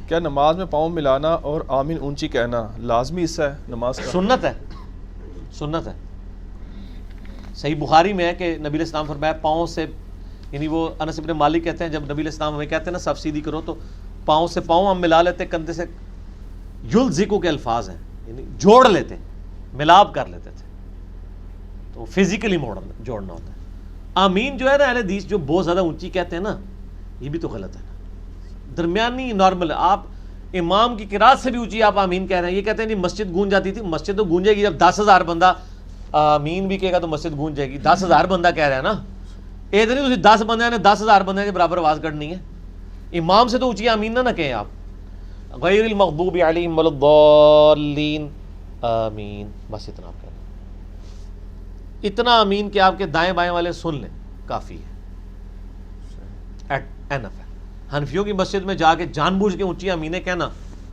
کیا نماز میں پاؤں ملانا اور آمین اونچی کہنا لازمی حصہ ہے نماز کا؟ سنت ہے، سنت ہے. صحیح بخاری میں ہے کہ نبی علیہ السلام فرمایا پاؤں سے، یعنی وہ انس بن مالک کہتے ہیں جب نبی علیہ السلام ہمیں کہتے ہیں نا صف سیدھی کرو، تو پاؤں سے پاؤں ہم ملا لیتے، کندھے سے یلزقو کے الفاظ ہیں، یعنی جوڑ لیتے، ملاب کر لیتے تھے، تو فزیکلی جوڑنا ہوتا ہے. آمین جو ہے نا اہل حدیث جو بہت زیادہ اونچی کہتے ہیں نا، یہ بھی تو غلط ہے نا. درمیانی نارمل، آپ امام کی قرات سے بھی اونچی آپ آمین کہہ رہے ہیں. یہ کہتے ہیں نہیں مسجد گونج جاتی تھی، مسجد تو گونجے گی جب 10,000 بندہ آمین بھی کہے گا تو مسجد گونج جائے گی. 10,000 بندہ کہہ رہا ہے نا، یہ تو نہیں 10 بندے نے 10,000 بندے کے برابر آواز کرنی ہے. امام سے تو اونچی آمین نہ کہیں آپ. غیر المغضوب علیہم ولا الضالین آمین، بس اتنا آپ کہہ لیں، اتنا آمین کہ آپ کے دائیں بائیں والے سن لیں، کافی ہے، اینف ہے. حنفیوں کی مسجد میں جا کے جان بوجھ کے اونچی آمینیں کہنا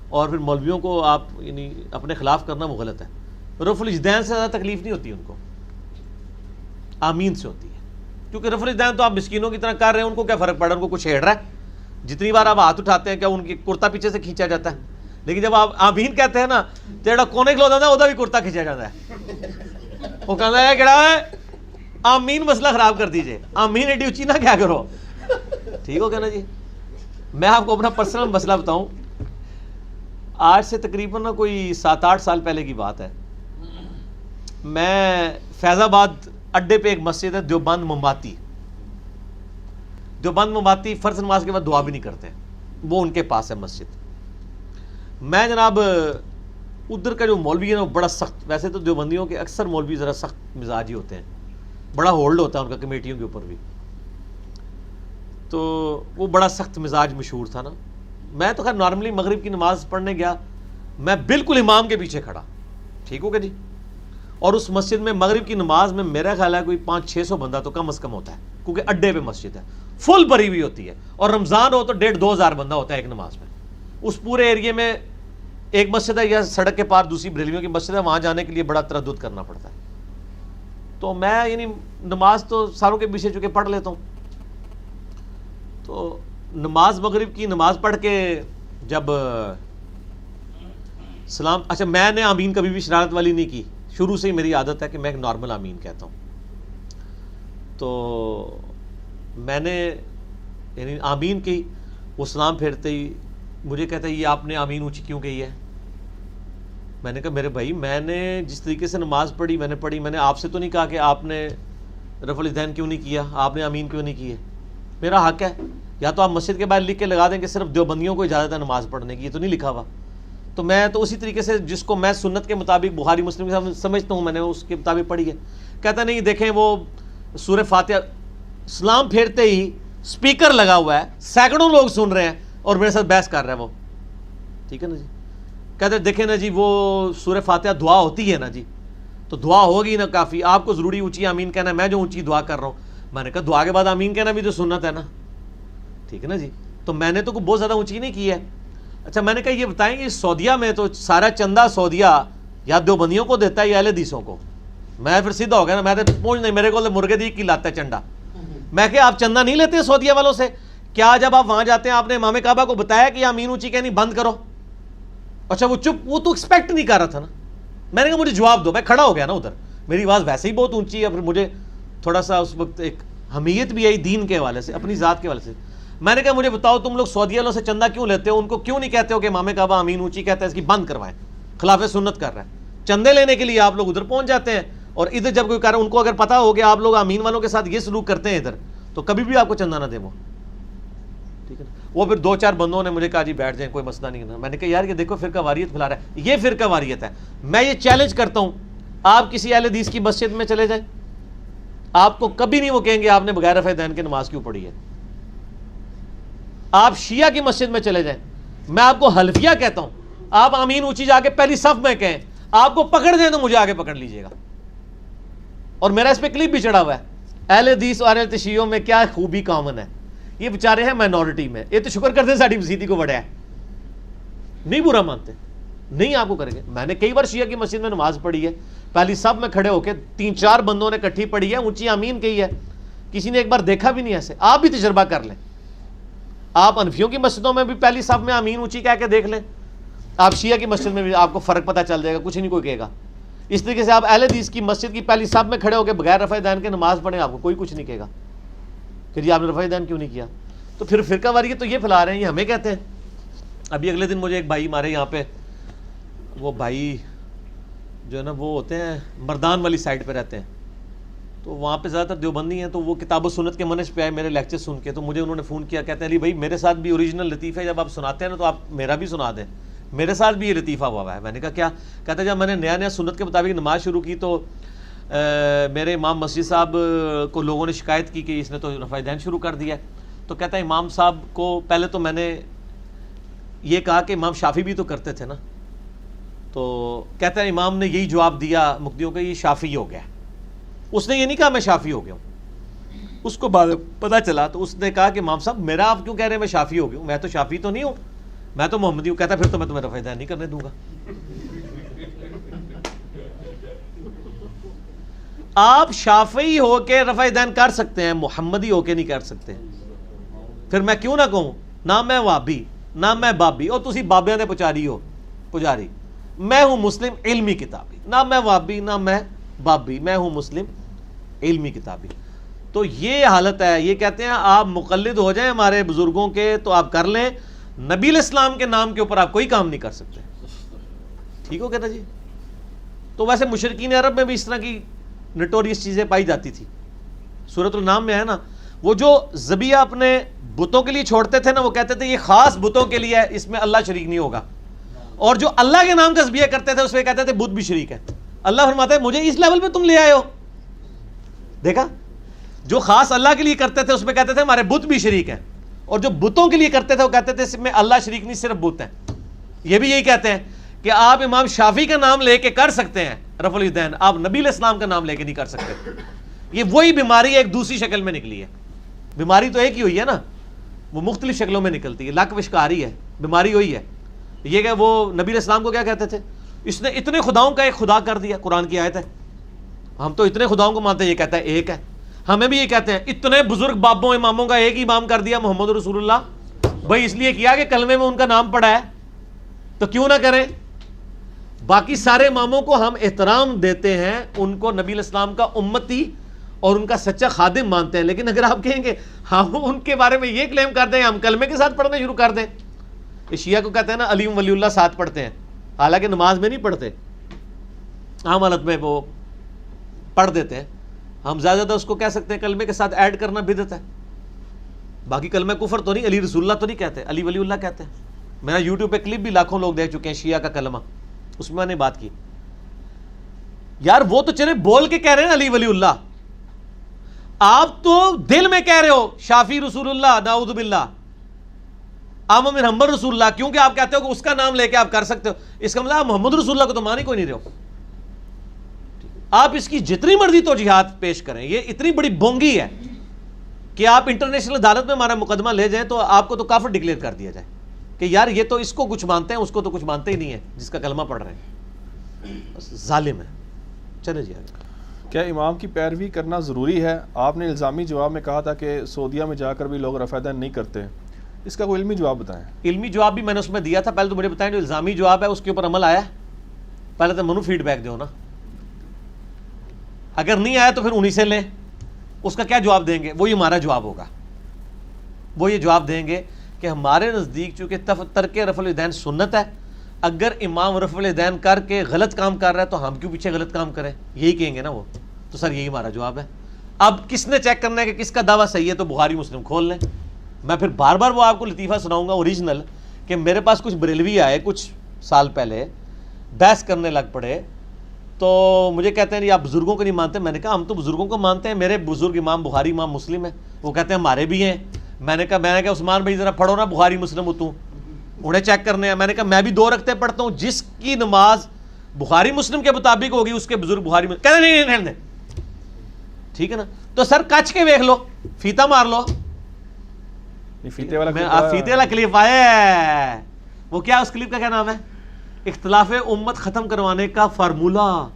اور پھر مولویوں کو آپ یعنی اپنے خلاف کرنا وہ غلط ہے. رفع الاجدین سے زیادہ تکلیف نہیں ہوتی ان کو، آمین سے ہوتی ہے. کیونکہ رفع الاجدین تو آپ مسکینوں کی طرح کر رہے ہیں، ان کو کیا فرق پڑ رہا ہے، ان کو کچھ چھیڑ رہا ہے. جتنی بار آپ ہاتھ اٹھاتے ہیں کیا ان کی کرتا پیچھے سے کھینچا جاتا ہے؟ لیکن جب آپ آمین کہتے ہیں نا تو کونے کھلو جاتا ہے، وہ بھی کرتا کھینچا جاتا ہے. وہ کہتا ہے کہڑا ہے آمین مسئلہ خراب کر دیجئے، آمین ایڈی اونچی نہ کیا کرو. ٹھیک ہو گیا نا جی. میں آپ کو اپنا پرسنل مسئلہ بتاؤں، آج سے تقریباً نا کوئی 7-8 سال پہلے کی بات ہے. میں فیض آباد اڈے پہ ایک مسجد ہے دیوبند مومباتی. دیوبند مومباتی فرض نماز کے بعد دعا بھی نہیں کرتے، وہ ان کے پاس ہے مسجد. میں جناب ادھر کا جو مولوی ہے نا وہ بڑا سخت، ویسے تو دیوبندیوں کے اکثر مولوی ذرا سخت مزاجی ہوتے ہیں، بڑا ہولڈ ہوتا ہے ان کا کمیٹیوں کے اوپر بھی، تو وہ بڑا سخت مزاج مشہور تھا نا. میں تو خیر نارملی مغرب کی نماز پڑھنے گیا، میں بالکل امام کے پیچھے کھڑا. ٹھیک ہو گیا جی. اور اس مسجد میں مغرب کی نماز میں میرا خیال ہے کوئی 500-600 بندہ تو کم از کم ہوتا ہے، کیونکہ اڈے پہ مسجد ہے، فل بھری ہوئی ہوتی ہے. اور رمضان ہو تو 1,500-2,000 بندہ ہوتا ہے ایک نماز میں. اس پورے ایریے میں ایک مسجد ہے یا سڑک کے پار دوسری بریلویوں کی مسجد ہے، وہاں جانے کے لیے بڑا تردد کرنا پڑتا ہے. تو میں یعنی نماز تو ساروں کے پیچھے چونکہ پڑھ لیتا ہوں، تو نماز مغرب کی نماز پڑھ کے جب سلام، اچھا میں نے آمین کبھی بھی شرارت والی نہیں کی، شروع سے ہی میری عادت ہے کہ میں ایک نارمل آمین کہتا ہوں. تو میں نے یعنی آمین کی، وہ سلام پھیرتے ہی مجھے کہتا ہے یہ آپ نے آمین اونچی کیوں کہی ہے؟ میں نے کہا میرے بھائی میں نے جس طریقے سے نماز پڑھی میں نے آپ سے تو نہیں کہا کہ آپ نے رفع الاذان کیوں نہیں کیا، آپ نے آمین کیوں نہیں کی ہے. میرا حق ہے، یا تو آپ مسجد کے باہر لکھ کے لگا دیں کہ صرف دیوبندیوں کو اجازت ہے نماز پڑھنے کی، یہ تو نہیں لکھا ہوا. تو میں تو اسی طریقے سے جس کو میں سنت کے مطابق بخاری مسلم کے سمجھتا ہوں، میں نے اس کے مطابق پڑھی ہے. کہتا نہیں دیکھیں وہ سورہ فاتحہ، سلام پھیرتے ہی سپیکر لگا ہوا ہے، سینکڑوں لوگ سن رہے ہیں اور میرے ساتھ بحث کر رہا ہے وہ. ٹھیک ہے نا جی. کہتے دیکھیں نا جی وہ سورہ فاتحہ دعا ہوتی ہے نا جی، تو دعا ہوگی نا کافی، آپ کو ضروری اونچی آمین کہنا ہے، میں جو اونچی دعا کر رہا ہوں. میں نے کہا دعا کے بعد آمین کہنا بھی تو سنت ہے نا. ٹھیک ہے نا جی. تو میں نے تو کوئی بہت زیادہ اونچی نہیں کی ہے. اچھا میں نے کہا یہ بتائیں کہ سعودیہ میں تو سارا چندہ سعودیہ یا دیوبندیوں کو دیتا ہے یا اہل حدیثوں کو؟ میں پھر سیدھا ہو گیا نا، میں تو پہنچ نہیں، میرے کو مرغے دی کی لاتا ہے چنڈا. میں کہ آپ چندہ نہیں لیتے سعودیہ والوں سے؟ کیا جب آپ وہاں جاتے ہیں آپ نے امام کعبہ کو بتایا کہ آمین اونچی کہنی بند کرو؟ اچھا وہ چپ، وہ تو ایکسپیکٹ نہیں کر رہا تھا نا. میں نے کہا مجھے جواب دو. میں کھڑا ہو گیا نا ادھر، میری آواز ویسے ہی بہت اونچی ہے، پھر مجھے تھوڑا سا اس وقت ایک حمیت بھی آئی دین کے حوالے سے، اپنی ذات کے حوالے سے. میں نے کہا مجھے بتاؤ تم لوگ سعودی والوں سے چندہ کیوں لیتے ہو؟ ان کو کیوں نہیں کہتے ہو کہ امام کعبہ آمین اونچی کہتا ہے، اس کی بند کروائیں، خلاف سنت کر رہا ہے. چندے لینے کے لیے آپ لوگ ادھر پہنچ جاتے ہیں، اور ادھر جب کوئی کہہ رہا ہے، ان کو اگر پتا ہو کہ آپ لوگ آمین والوں کے ساتھ یہ سلوک کرتے ہیں ادھر، تو کبھی بھی آپ کو چندہ نہ دے وہ. ٹھیک ہے نا. وہ پھر 2-4 بندوں نے مجھے کہا جی بیٹھ جائیں کوئی مسئلہ نہیں ہے. میں نے کہا یار یہ دیکھو فرقہ واریت پھیلا رہا ہے، یہ فرقہ واریت ہے. میں یہ چیلنج کرتا ہوں، آپ کسی اہل حدیث کی مسجد میں چلے جائیں، آپ کو کبھی نہیں وہ کہیں گے آپ نے بغیر رفع دین کے نماز کیوں پڑھی ہے. آپ شیعہ کی مسجد میں چلے جائیں، میں آپ کو حلفیہ کہتا ہوں، آپ آمین اونچی جا کے پہلی صف میں کہیں، آپ کو پکڑ دیں تو مجھے آگے پکڑ لیجئے گا. اور میرا اس پہ کلپ بھی چڑھا ہوا ہے، اہل حدیث اور اہل شیعوں میں کیا خوبی کامن ہے. یہ بیچارے ہیں مائنورٹی میں، یہ تو شکر کرتے ہیں ساڑی مسیتی کو بڑھیا ہے، نہیں برا مانتے، نہیں آپ کو کریں گے. میں نے کئی بار شیعہ کی مسجد میں نماز پڑھی ہے، پہلی صف میں کھڑے ہو کے 3-4 بندوں نے کٹھی پڑھی ہے، اونچی آمین کہی ہے، کسی نے ایک بار دیکھا بھی نہیں ایسے. آپ بھی تجربہ کر لیں. آپ حنفیوں کی مسجدوں میں بھی پہلی صف میں آمین اونچی کہہ کے دیکھ لیں, آپ شیعہ کی مسجد میں بھی آپ کو فرق پتہ چل جائے گا, کچھ نہیں کوئی کہے گا. اس طریقے سے آپ اہل حدیث کی مسجد کی پہلی صف میں کھڑے ہو کے بغیر رفع دین کے نماز پڑھیں, آپ کو کوئی کچھ نہیں کہے گا کہ جی آپ نے رفع دین کیوں نہیں کیا. تو پھر فرقہ واریت تو یہ پھیلا رہے ہیں, یہ ہمیں کہتے ہیں. ابھی اگلے دن مجھے ایک بھائی مارے یہاں پہ, وہ بھائی جو ہے نا وہ ہوتے ہیں مردان والی سائڈ پہ رہتے ہیں, تو وہاں پہ زیادہ تر دیوبندی ہیں, تو وہ کتاب و سنت کے منہج پہ آئے میرے لیکچر سن کے. تو مجھے انہوں نے فون کیا, کہتے ہیں علی بھائی میرے ساتھ بھی اوریجنل لطیفہ جب آپ سناتے ہیں نا تو آپ میرا بھی سنا دیں, میرے ساتھ بھی یہ لطیفہ ہوا ہے. میں نے کہا کیا؟ کہتے ہیں جب میں نے نیا سنت کے مطابق نماز شروع کی تو میرے امام مسجد صاحب کو لوگوں نے شکایت کی کہ اس نے تو رفع دین شروع کر دیا ہے. تو کہتا ہے امام صاحب کو پہلے تو میں نے یہ کہا کہ امام شافعی بھی تو کرتے تھے نا, تو کہتا ہے امام نے یہی جواب دیا مقتدیوں کا, یہ شافعی ہو گیا. اس نے یہ نہیں کہا میں شافعی ہو گیا ہوں, اس کو بعد پتہ چلا تو اس نے کہا کہ امام صاحب میرا آپ کیوں کہہ رہے ہیں میں شافعی ہو گیا ہوں, میں تو شافعی تو نہیں ہوں, میں تو محمدی ہوں. کہتا پھر تو میں تمہیں رفع دین نہیں کرنے دوں گا. آپ شافعی ہو کے رفع دین کر سکتے ہیں, محمدی ہو کے نہیں کر سکتے. پھر میں کیوں نہ کہوں نہ میں وابی نہ میں بابی, اور تسی بابیاں دے پجاری ہو پجاری, میں ہوں مسلم علمی کتابی, نہ میں وابی نہ میں بابی, میں ہوں مسلم علمی کتابی. تو یہ حالت ہے. یہ کہتے ہیں آپ مقلد ہو جائیں ہمارے بزرگوں کے تو آپ کر لیں, نبی علیہ السلام کے نام کے اوپر آپ کوئی کام نہیں کر سکتے. ٹھیک ہو کہتا جی. تو ویسے مشرکین عرب میں بھی اس طرح کی نٹوریس چیزیں پائی جاتی تھی. سورۃ النام میں ہے نا, وہ جو ذبیحہ اپنے بتوں کے لیے چھوڑتے تھے نا, وہ کہتے تھے یہ خاص بتوں کے لیے ہے, اس میں اللہ شریک نہیں ہوگا. اور جو اللہ کے نام کا ذبیحہ کرتے تھے اس میں کہتے تھے بت بھی شریک ہے. اللہ فرماتا ہے مجھے اس لیول پہ تم لے آئے ہو. دیکھا, جو خاص اللہ کے لیے کرتے تھے اس میں کہتے تھے ہمارے بت بھی شریک ہیں, اور جو بتوں کے لیے کرتے تھے وہ کہتے تھے اس میں اللہ شریک نہیں صرف بت ہیں. یہ بھی یہی کہتے ہیں کہ آپ امام شافعی کا نام لے کے کر سکتے ہیں رفع الدین, آپ نبی علیہ السلام کا نام لے کے نہیں کر سکتے. یہ وہی بیماری ایک دوسری شکل میں نکلی ہے. بیماری تو ایک ہی ہوئی ہے نا, وہ مختلف شکلوں میں نکلتی ہے. لک وشکاری ہے, بیماری وہی ہے. یہ کہ وہ نبی علیہ السلام کو کیا کہتے تھے, اس نے اتنے خداؤں کا ایک خدا کر دیا. قرآن کی آیت ہے, ہم تو اتنے خداؤں کو مانتے ہیں, یہ کہتا ہے ایک ہے. ہمیں بھی یہ کہتے ہیں اتنے بزرگ بابوں اماموں کا ایک ہی امام کر دیا محمد رسول اللہ. بھائی اس لیے کیا کہ کلمے میں ان کا نام پڑا ہے, تو کیوں نہ کریں. باقی سارے اماموں کو ہم احترام دیتے ہیں, ان کو نبی علیہ السلام کا امتی اور ان کا سچا خادم مانتے ہیں. لیکن اگر آپ کہیں گے ہم ان کے بارے میں یہ کلیم کر دیں ہم کلمے کے ساتھ پڑھنا شروع کر دیں. شیعہ کو کہتے ہیں نا علی ولی اللہ ساتھ پڑھتے ہیں, حالانکہ نماز میں نہیں پڑھتے, عام حالت میں وہ پڑھ دیتے ہیں. ہم زیادہ اس کو کہہ سکتے ہیں کلمے کے ساتھ ایڈ کرنا بدعت ہے. باقی کلمہ کفر تو نہیں, علی رسول اللہ تو نہیں کہتے, علی ولی اللہ کہتے ہیں. میرا یوٹیوب پہ کلپ بھی لاکھوں لوگ دیکھ چکے ہیں شیعہ کا کلمہ, اس میں نے بات کی. یار وہ تو چلے بول کے کہہ رہے ہیں علی ولی اللہ, آپ تو دل میں کہہ رہے ہو شافی رسول اللہ نعوذ باللہ, آپ من حنبل رسول اللہ, کیونکہ آپ کہتے ہو کہ اس کا نام لے کے آپ کر سکتے ہو. اس کا مطلب آپ محمد رسول اللہ کو تو مان ہی کوئی نہیں رہے ہو. آپ اس کی جتنی مرضی توجیحات پیش کریں, یہ اتنی بڑی بونگی ہے کہ آپ انٹرنیشنل عدالت میں ہمارا مقدمہ لے جائیں تو آپ کو تو کافر ڈکلیئر کر دیا جائے کہ یار یہ تو اس کو کچھ مانتے ہیں, اس کو تو کچھ مانتے ہی نہیں ہے جس کا کلمہ پڑھ رہے ہیں. بس ظالم ہے. چلے جی آگے. کیا امام کی پیروی کرنا ضروری ہے؟ آپ نے الزامی جواب میں کہا تھا کہ سعودیہ میں جا کر بھی لوگ رفع دین نہیں کرتے, اس کا کوئی علمی جواب بتائیں. علمی جواب بھی میں نے اس میں دیا تھا. پہلے تو مجھے بتائیں جو الزامی جواب ہے اس کے اوپر عمل آیا ہے؟ پہلے تو منو فیڈ بیک دو نا, اگر نہیں آیا تو پھر انہی سے لیں. اس کا کیا جواب دیں گے؟ وہی ہمارا جواب ہوگا. وہ یہ جواب دیں گے کہ ہمارے نزدیک چونکہ ترک رفع الدین سنت ہے, اگر امام رفع الدین کر کے غلط کام کر رہا ہے تو ہم کیوں پیچھے غلط کام کریں, یہی کہیں گے نا وہ. تو سر یہی ہمارا جواب ہے. اب کس نے چیک کرنا ہے کہ کس کا دعویٰ صحیح ہے, تو بخاری مسلم کھول لیں. میں پھر بار بار وہ آپ کو لطیفہ سناؤں گا اوریجنل, کہ میرے پاس کچھ بریلوی آئے کچھ سال پہلے, بحث کرنے لگ پڑے, تو مجھے کہتے ہیں یہ آپ بزرگوں کو نہیں مانتے. میں نے کہا ہم تو بزرگوں کو مانتے ہیں, میرے بزرگ امام بخاری امام مسلم ہیں. وہ کہتے ہیں ہمارے بھی ہیں. میں نے کہا عثمان بھائی ذرا پڑھو نا بخاری مسلم اتوں, انہیں چیک کرنے ہیں. میں نے کہا میں بھی 2 رکعتیں پڑھتا ہوں, جس کی نماز بخاری مسلم کے مطابق ہوگی اس کے بزرگ بخاری مسلم. کہتے نہیں رہنے دیں, ٹھیک ہے نا. تو سر کچ کے دیکھ لو, فیتا مار لو. فیتے والا فیتے والا کلپ آیا ہے, وہ کیا اس کلپ کا کیا نام ہے؟ اختلاف امت ختم کروانے کا فارمولہ.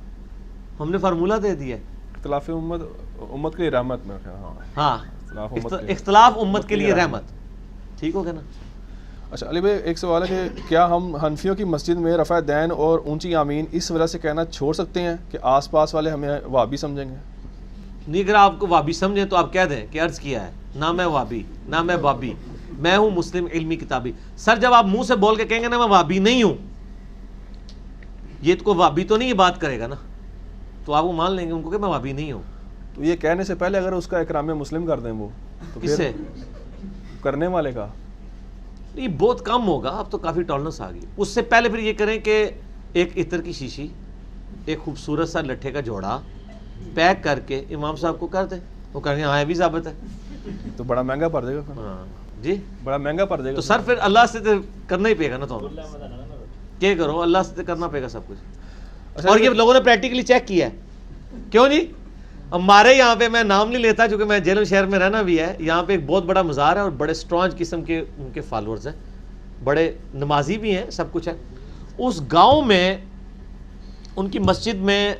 ہم نے فارمولہ دے دیا. اختلاف امت کے لیے رحمت میں. ہاں, اختلاف امت کے لیے رحمت. ٹھیک ہو گیا نا. اچھا علی بھائی ایک سوال ہے کہ کیا ہم حنفیوں کی مسجد میں رفع دین اور اونچی آمین اس وجہ سے کہنا چھوڑ سکتے ہیں کہ آس پاس والے ہمیں وہابی سمجھیں گے؟ نہیں، اگر آپ کو وہابی سمجھیں تو آپ کہہ دیں کہ عرض کیا ہے نہ میں وہابی نہ میں بابی، میں ہوں مسلم علمی کتابی. سر جب آپ منہ سے بول کے کہیں گے نا میں وہابی نہیں ہوں، یہ تو کوئی وہابی تو نہیں یہ بات کرے گا نا، تو آپ وہ مان لیں گے ان کو کہ میں وہابی نہیں ہوں. تو یہ کہنے سے پہلے اگر اس کا اکرام مسلم کر دیں وہ تو کس سے کرنے والے کا یہ بہت کم ہوگا، اب تو کافی ٹالرنس آ گئی. اس سے پہلے پھر یہ کریں کہ ایک عطر کی شیشی، ایک خوبصورت سا لٹھے کا جوڑا پیک کر کے امام صاحب کو کر دیں، وہ کہیں ہاں یہ بھی ثابت ہے. تو بڑا مہنگا پڑ جائے گا. ہاں جی بڑا مہنگا پڑ جائے گا. تو سر پھر اللہ سے تو کرنا ہی پڑے گا نا، تو کیا کرو اللہ سے تو کرنا پڑے گا سب کچھ. اور یہ لوگوں نے پریکٹیکلی چیک کیا ہے. کیوں جی؟ ہمارے یہاں پہ میں نام نہیں لیتا چونکہ میں جیلم شہر میں رہنا بھی ہے، یہاں پہ ایک بہت بڑا مزار ہے اور بڑے اسٹرانگ قسم کے ان کے فالوورز ہیں، بڑے نمازی بھی ہیں، سب کچھ ہے. اس گاؤں میں ان کی مسجد میں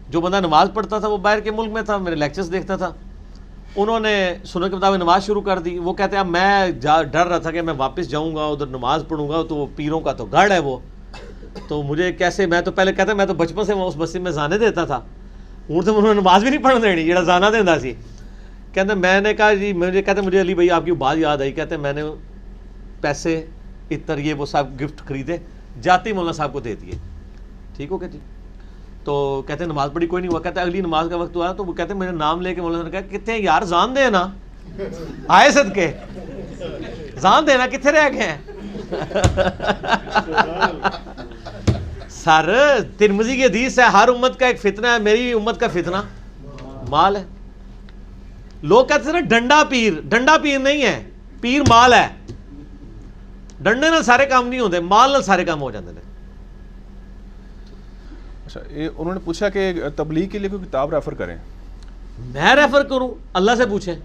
جو بندہ نماز پڑھتا تھا وہ باہر کے ملک میں تھا، میرے لیکچرز دیکھتا تھا، انہوں نے سنت کے مطابق نماز شروع کر دی. وہ کہتے ہیں اب میں ڈر رہا تھا کہ میں واپس جاؤں گا ادھر نماز پڑھوں گا تو وہ پیروں کا تو گڑھ ہے وہ، تو مجھے کیسے، میں تو پہلے کہتا میں تو بچپن سے اس مسجد میں جانے دیتا تھا، ہوں تو انہوں نے نماز بھی نہیں پڑھنے دینی جڑا جانا دینا سی. کہتے میں نے کہا جی مجھے علی بھائی آپ کی بات یاد آئی، کہتے میں نے پیسے عطر یہ وہ سب گفٹ خریدے جاتی مولانا صاحب کو دے دیے. ٹھیک ہو گیا جی. تو کہتے ہیں نماز پڑھی کوئی نہیں ہوا. کہتے ہیں اگلی نماز کا وقت ہوا تو وہ کہتے ہیں میرے نام لے کے مولانا نے کہا کتنے ہیں یار جان دے نا، آئے صدقے جان دینا کتنے رہ گئے ہیں. سر ترمذی کی حدیث ہے ہر امت کا ایک فتنہ ہے، میری امت کا فتنہ مال ہے. لوگ کہتے ہیں ڈنڈا پیر، ڈنڈا پیر نہیں ہے، پیر مال ہے. ڈنڈے نال سارے کام نہیں ہوتے، مال نال سارے کام ہو جاتے ہیں. اچھا انہوں نے پوچھا کہ تبلیغ کے لیے کوئی کتاب ریفر کریں. میں ریفر کروں؟ اللہ سے پوچھیں.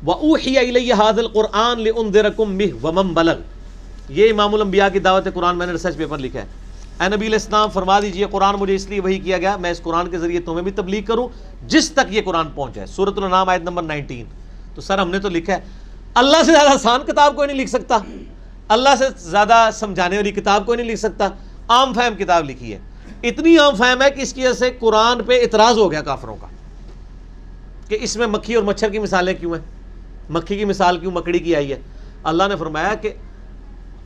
وَأُوحِيَ إِلَيَّ هَذَا الْقُرْآنُ لِأُنذِرَكُم بِهِ وَمَن بَلَغَ. یہ امام الانبیاء کی دعوت قرآن میں نے ریسرچ پیپر لکھا ہے. اے نبی علیہ السلام فرما دیجئے قرآن مجھے اس لیے وحی کیا گیا میں اس قرآن کے ذریعے تمہیں بھی تبلیغ کروں جس تک یہ قرآن پہنچ جائے. سورۃ الانعام آیت نمبر 19. تو سر ہم نے تو لکھا ہے اللہ سے زیادہ آسان کتاب کوئی نہیں لکھ سکتا، اللہ سے زیادہ سمجھانے والی کتاب کوئی نہیں لکھ سکتا. عام فہم کتاب لکھی ہے، اتنی عام فہم ہے کہ اس کی وجہ سے قرآن پہ اعتراض ہو گیا کافروں کا کہ اس میں مکھی اور مچھر کی مثالیں کیوں ہیں، مکھی کی مثال کیوں مکڑی کی آئی ہے. اللہ نے فرمایا کہ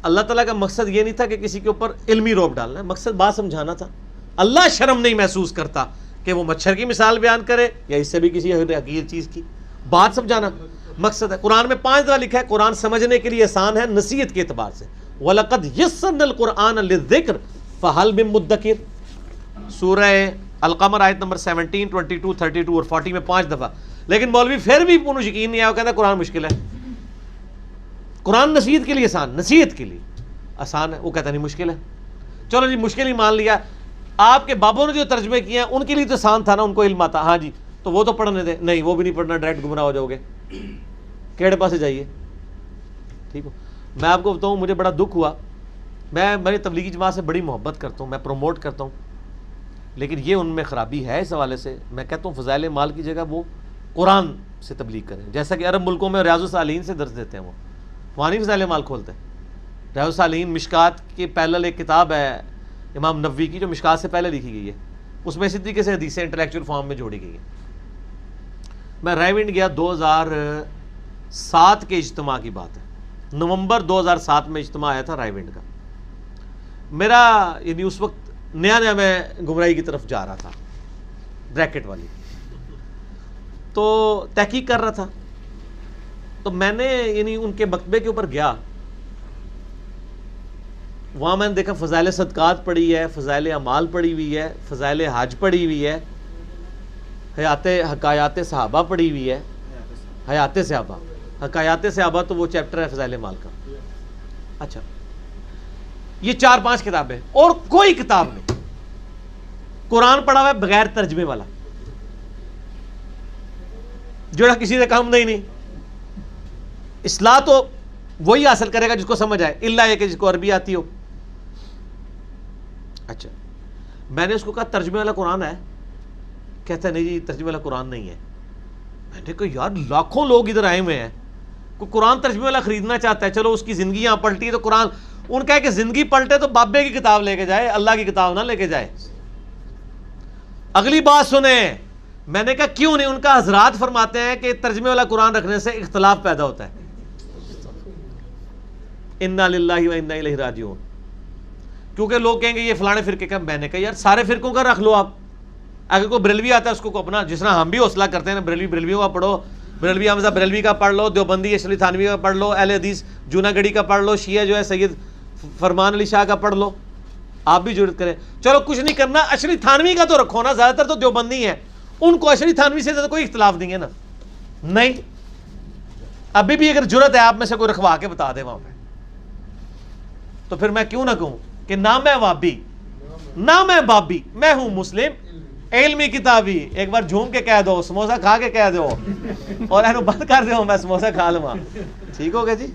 اللہ تعالیٰ کا مقصد یہ نہیں تھا کہ کسی کے اوپر علمی روب ڈالنا ہے، مقصد بات سمجھانا تھا. اللہ شرم نہیں محسوس کرتا کہ وہ مچھر کی مثال بیان کرے یا اس سے بھی کسی حقیقی چیز کی بات سمجھانا مقصد ہے. قرآن میں 5 دفعہ لکھا ہے قرآن سمجھنے کے لیے آسان ہے نصیحت کے اعتبار سے. وَلَقَدْ يَسَّرْنَا الْقُرْآنَ لِلذِّكْرِ فَهَلْ مِن مُدَّكِرٍ. سورہ القمر آیت نمبر 17، 22، 32 اور 40 میں 5 دفعہ. لیکن مولوی پھر بھی انہوں یقین نہیں آیا، وہ کہتا ہے قرآن مشکل ہے. قرآن نصیحت کے لیے آسان، نصیحت کے لیے آسان ہے، وہ کہتا نہیں مشکل ہے. چلو جی مشکل ہی مان لیا. آپ کے بابوں نے جو ترجمے کیے ہیں ان کے لیے تو آسان تھا نا، ان کو علم آتا. ہاں جی تو وہ تو پڑھنے دیں. نہیں وہ بھی نہیں پڑھنا، ڈائریکٹ گمراہ ہو جاؤ گے. کیڑے پاسے جائیے. ٹھیک ہو. میں آپ کو بتاؤں مجھے بڑا دکھ ہوا، میں میری تبلیغی جماعت سے بڑی محبت کرتا ہوں، میں پروموٹ کرتا ہوں، لیکن یہ ان میں خرابی ہے. اس حوالے سے میں کہتا ہوں فضائل مال کی جگہ وہ قرآن سے تبلیغ کریں. جیسا کہ عرب ملکوں میں ریاض الصالحین سے درس دیتے ہیں، وہ وہاں نہیں فضائل مال کھولتے. ریاض الصالحین مشکات کی پیرلل ایک کتاب ہے امام نووی کی جو مشکات سے پہلے لکھی گئی ہے، اس میں اسی طریقے سے حدیثیں انٹلیکچوئل فارم میں جوڑی گئی ہیں. میں رائے ونڈ گیا 2007 کے اجتماع کی بات ہے، نومبر 2007 میں اجتماع آیا تھا رائے ونڈ کا. میرا یعنی اس وقت نیا میں گمراہی کی طرف جا رہا تھا، بریکٹ والی، تو تحقیق کر رہا تھا. تو میں نے یعنی ان کے مکتبے کے اوپر گیا، وہاں میں نے دیکھا فضائل صدقات پڑھی ہے، فضائل اعمال پڑھی ہوئی ہے، فضائل حج پڑھی ہوئی ہے، حکایات صحابہ پڑھی ہوئی ہے. حیات صحابہ، حکایات صحابہ تو وہ چیپٹر ہے فضائل مال کا. اچھا یہ 4-5 کتابیں اور کوئی کتاب نہیں. قرآن پڑھا ہوا ہے بغیر ترجمے والا، جوڑا کسی سے کام نہیں. اصلاح تو وہی حاصل کرے گا جس کو سمجھ آئے، اللہ یہ کہ جس کو عربی آتی ہو. اچھا میں نے اس کو کہا ترجمے والا قرآن ہے؟ کہتا ہے نہیں جی ترجمے والا قرآن نہیں ہے. میں نے کہا یار لاکھوں لوگ ادھر آئے ہوئے ہیں، کوئی قرآن ترجمے والا خریدنا چاہتا ہے، چلو اس کی زندگی یہاں پلٹی ہے تو قرآن، ان کا ہے کہ زندگی پلٹے تو بابے کی کتاب لے کے جائے، اللہ کی کتاب نہ لے کے جائے۔ اگلی بات سنیں، میں نے کہا کیوں نہیں؟ ان کا حضرات فرماتے ہیں کہ ترجمے والا قرآن رکھنے سے اختلاف پیدا ہوتا ہے۔ انا للہ و انا الیہ راجعون، کیونکہ لوگ کہیں گے یہ فلانے فرقے کا۔ میں نے کہا یار سارے فرقوں کا رکھ لو آپ، اگر کوئی بریلوی آتا ہے اس کو اپنا، جس طرح ہم بھی حوصلہ کرتے ہیں نا، بریلویوں کا پڑھو، بریلوی حمزہ بریلوی کا پڑھ لو، دیوبندی اشرف تھانوی کا پڑھ لو، اہل حدیث جوناگڑھی کا پڑھ لو، شیعہ جو ہے سید فرمان علی شاہ کا پڑھ لو، آپ بھی جرت کریں۔ چلو کچھ نہیں کرنا، اشرف تھانوی کا تو رکھو نا، زیادہ تر تو دیوبندی ہیں، ان کو اشرف تھانوی سے زیادہ کوئی اختلاف نہیں ہے نا۔ نہیں، ابھی بھی اگر جرت ہے آپ میں سے کوئی رکھوا کے بتا دے وہاں پہ، تو پھر میں کیوں نہ کہوں کہ نہ میں وابی نہ میں بابی، میں ہوں مسلم علمی کتابی۔ ایک بار جھوم کے کہہ دو، سموسہ کھا کے کہہ دو، اور اینو بند کر دو میں سموسہ کھا لوں، ٹھیک ہو گیا جی۔